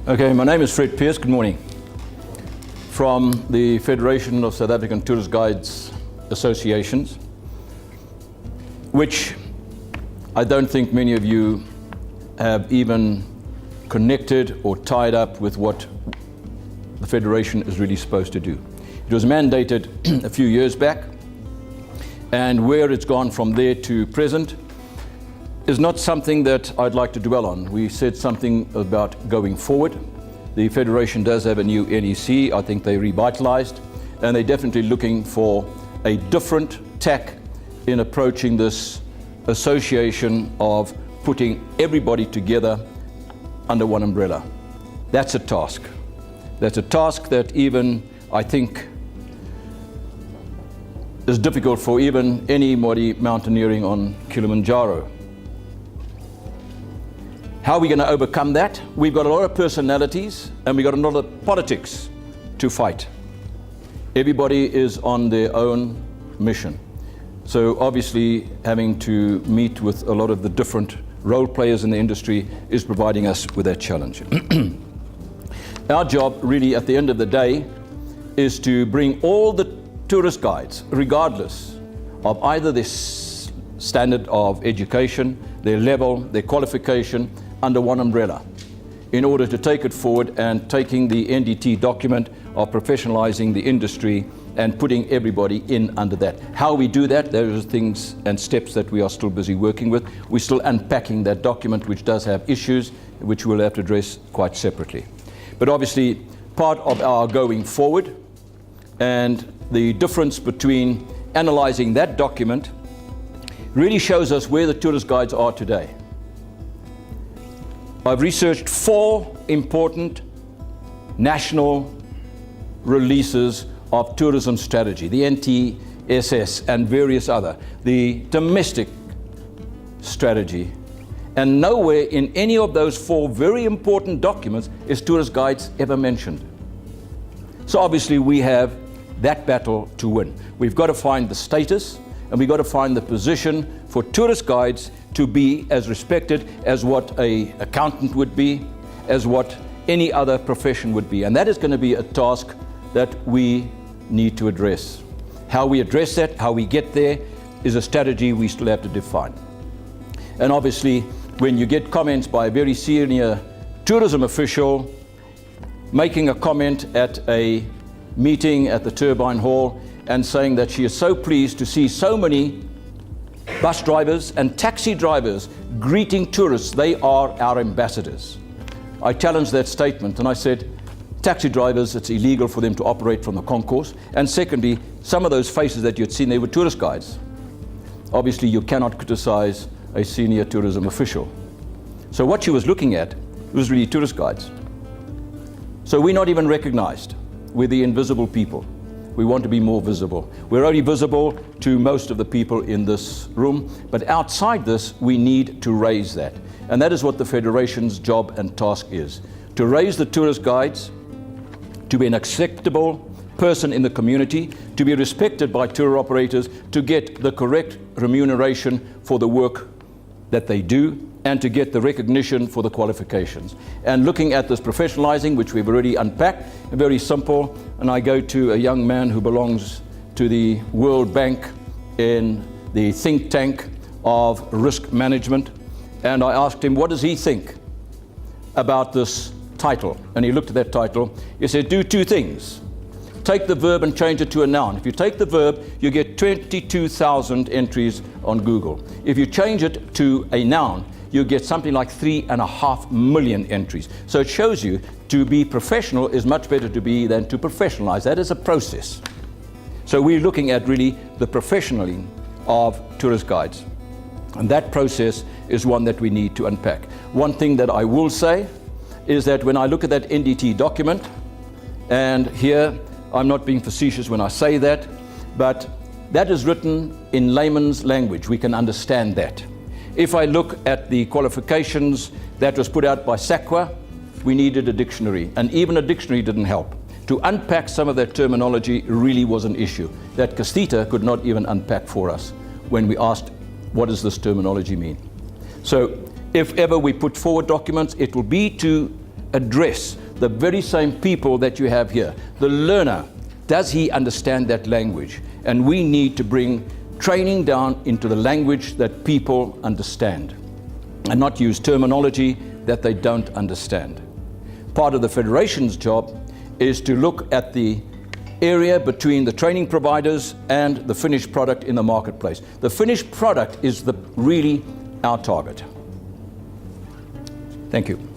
Okay, my name is Fred Pearce. Good morning. From the Federation of South African Tourist Guides Associations, which I don't think many of you have even connected or tied up with what the Federation is really supposed to do. It was mandated a few years back, and where it's gone from there to present is not something that I'd like to dwell on. We said something about going forward. The Federation does have a new NEC. I think they revitalized, and they're definitely looking for a different tack in approaching this association of putting everybody together under one umbrella. That's a task. That's a task that even, I think, is difficult for even anybody mountaineering on Kilimanjaro. How are we going to overcome that? We've got a lot of personalities and we've got a lot of politics to fight. Everybody is on their own mission. So obviously having to meet with a lot of the different role players in the industry is providing us with that challenge. Our job really at the end of the day is to bring all the tourist guides, regardless of either their standard of education, their level, their qualification, under one umbrella, in order to take it forward and taking the NDT document of professionalizing the industry and putting everybody in under that. How we do that, there are things and steps that we are still busy working with. We're still unpacking that document, which does have issues, which we'll have to address quite separately. But obviously, part of our going forward and the difference between analyzing that document really shows us where the tourist guides are today. I've researched 4 important national releases of tourism strategy, the NTSS and various other, the domestic strategy, and nowhere in any of those 4 very important documents is tourist guides ever mentioned. So obviously we have that battle to win. We've got to find the status and we've got to find the position for tourist guides to be as respected as what an accountant would be, as what any other profession would be. And that is going to be a task that we need to address. How we address that, how we get there, is a strategy we still have to define. And obviously, when you get comments by a very senior tourism official making a comment at a meeting at the Turbine Hall and saying that she is so pleased to see so many bus drivers and taxi drivers greeting tourists, they are our ambassadors. I challenged that statement and I said, taxi drivers, it's illegal for them to operate from the concourse. And secondly, some of those faces that you'd seen, they were tourist guides. Obviously, you cannot criticize a senior tourism official. So what she was looking at was really tourist guides. So we're not even recognized. We're the invisible people. We want to be more visible. We're only visible to most of the people in this room, but outside this, we need to raise that. And that is what the Federation's job and task is, to raise the tourist guides, to be an acceptable person in the community, to be respected by tour operators, to get the correct remuneration for the work that they do, and to get the recognition for the qualifications. And looking at this professionalizing, which we've already unpacked, very simple, and I go to a young man who belongs to the World Bank in the think tank of risk management, and I asked him, what does he think about this title? And he looked at that title, he said, do 2 things. Take the verb and change it to a noun. If you take the verb, you get 22,000 entries on Google. If you change it to a noun, you get something like 3.5 million entries. So it shows you to be professional is much better to be than to professionalize. That is a process. So we're looking at really the professionaling of tourist guides. And that process is one that we need to unpack. One thing that I will say is that when I look at that NDT document, and here I'm not being facetious when I say that, but that is written in layman's language. We can understand that. If I look at the qualifications that was put out by SACWA, we needed a dictionary, and even a dictionary didn't help. To unpack some of that terminology really was an issue that Castita could not even unpack for us when we asked, what does this terminology mean? So if ever we put forward documents, it will be to address the very same people that you have here. The learner, does he understand that language? And we need to bring training down into the language that people understand and not use terminology that they don't understand. Part of the Federation's job is to look at the area between the training providers and the finished product in the marketplace. The finished product is really our target. Thank you.